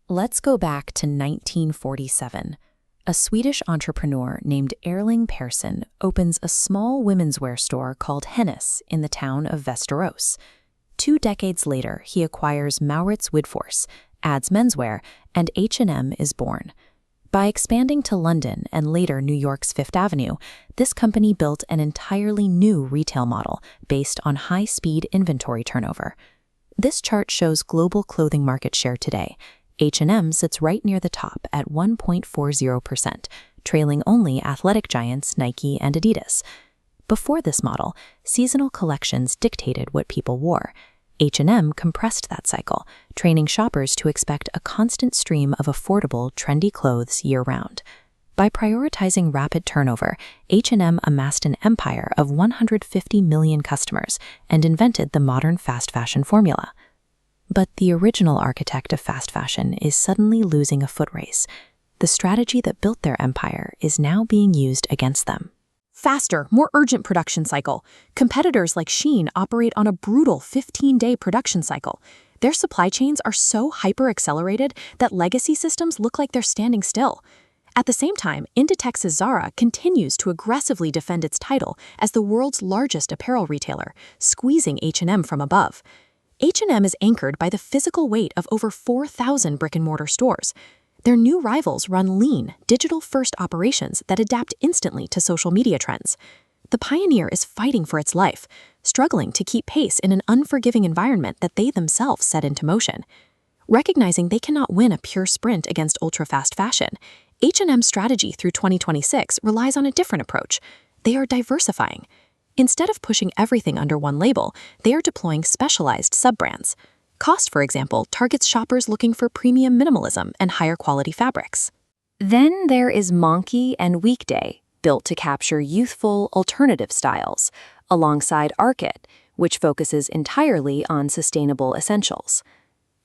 Let's go back to 1947. A Swedish entrepreneur named Erling Persson opens a small women's wear store called Hennes in the town of Västerås. 2 decades later, he acquires Maurits Widfors, adds menswear, and H&M is born. By expanding to London and later New York's Fifth Avenue, this company built an entirely new retail model based on high-speed inventory turnover. This chart shows global clothing market share today. H&M sits right near the top at 1.40%, trailing only athletic giants Nike and Adidas. Before this model, seasonal collections dictated what people wore. H&M compressed that cycle, training shoppers to expect a constant stream of affordable, trendy clothes year-round. By prioritizing rapid turnover, H&M amassed an empire of 150 million customers and invented the modern fast fashion formula. But the original architect of fast fashion is suddenly losing a foot race. The strategy that built their empire is now being used against them. Faster, more urgent production cycle. Competitors like Shein operate on a brutal 15-day production cycle. Their supply chains are so hyper-accelerated that legacy systems look like they're standing still. At the same time, Inditex's Zara continues to aggressively defend its title as the world's largest apparel retailer, squeezing H&M from above. H&M is anchored by the physical weight of over 4,000 brick-and-mortar stores. Their new rivals run lean, digital-first operations that adapt instantly to social media trends. The pioneer is fighting for its life, struggling to keep pace in an unforgiving environment that they themselves set into motion. Recognizing they cannot win a pure sprint against ultra-fast fashion, H&M's strategy through 2026 relies on a different approach. They are diversifying. Instead of pushing everything under one label, they are deploying specialized sub-brands. COS, for example, targets shoppers looking for premium minimalism and higher quality fabrics. Then there is Monkey and Weekday, built to capture youthful, alternative styles, alongside ARKET, which focuses entirely on sustainable essentials.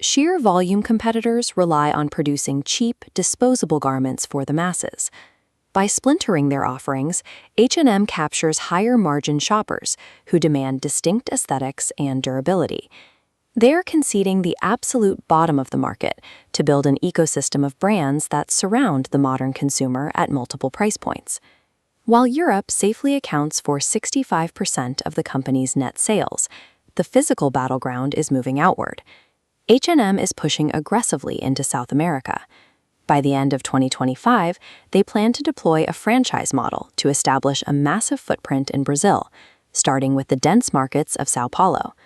Sheer volume competitors rely on producing cheap, disposable garments for the masses. By splintering their offerings, H&M captures higher-margin shoppers who demand distinct aesthetics and durability. They're conceding the absolute bottom of the market to build an ecosystem of brands that surround the modern consumer at multiple price points. While Europe safely accounts for 65% of the company's net sales, the physical battleground is moving outward. H&M is pushing aggressively into South America. By the end of 2025, they plan to deploy a franchise model to establish a massive footprint in Brazil, starting with the dense markets of São Paulo.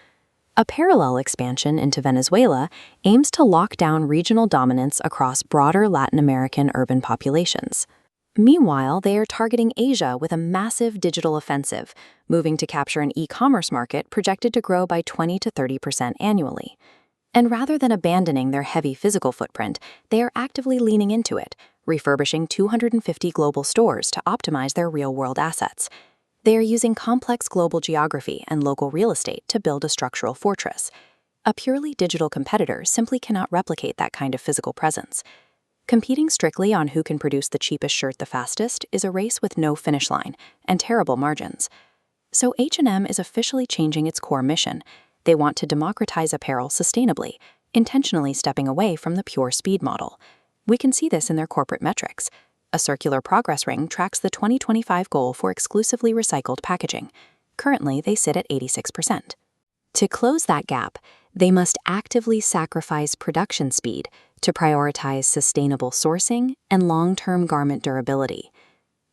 A parallel expansion into Venezuela aims to lock down regional dominance across broader Latin American urban populations. Meanwhile, they are targeting Asia with a massive digital offensive, moving to capture an e-commerce market projected to grow by 20 to 30% annually. And rather than abandoning their heavy physical footprint, they are actively leaning into it, refurbishing 250 global stores to optimize their real-world assets. They are using complex global geography and local real estate to build a structural fortress. A purely digital competitor simply cannot replicate that kind of physical presence. Competing strictly on who can produce the cheapest shirt the fastest is a race with no finish line and terrible margins. So H&M is officially changing its core mission. They want to democratize apparel sustainably, intentionally stepping away from the pure speed model. We can see this in their corporate metrics. A circular progress ring tracks the 2025 goal for exclusively recycled packaging. Currently, they sit at 86%. To close that gap, they must actively sacrifice production speed to prioritize sustainable sourcing and long-term garment durability.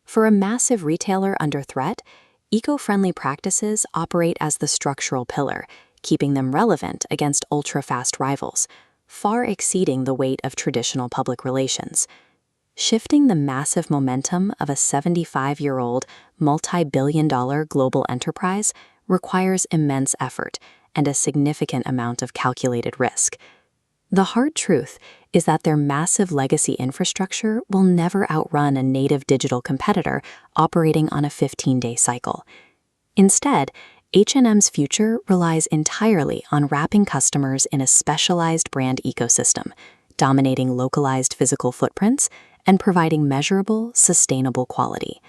For a massive retailer under threat, eco-friendly practices operate as the structural pillar, keeping them relevant against ultra-fast rivals, far exceeding the weight of traditional public relations. Shifting the massive momentum of a 75-year-old, multi-billion-dollar global enterprise requires immense effort and a significant amount of calculated risk. The hard truth is that their massive legacy infrastructure will never outrun a native digital competitor operating on a 15-day cycle. Instead, H&M's future relies entirely on wrapping customers in a specialized brand ecosystem, dominating localized physical footprints, and providing measurable, sustainable quality.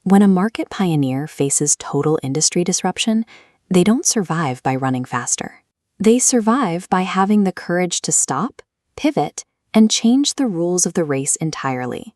When a market pioneer faces total industry disruption, they don't survive by running faster. They survive by having the courage to stop, pivot, and changed the rules of the race entirely.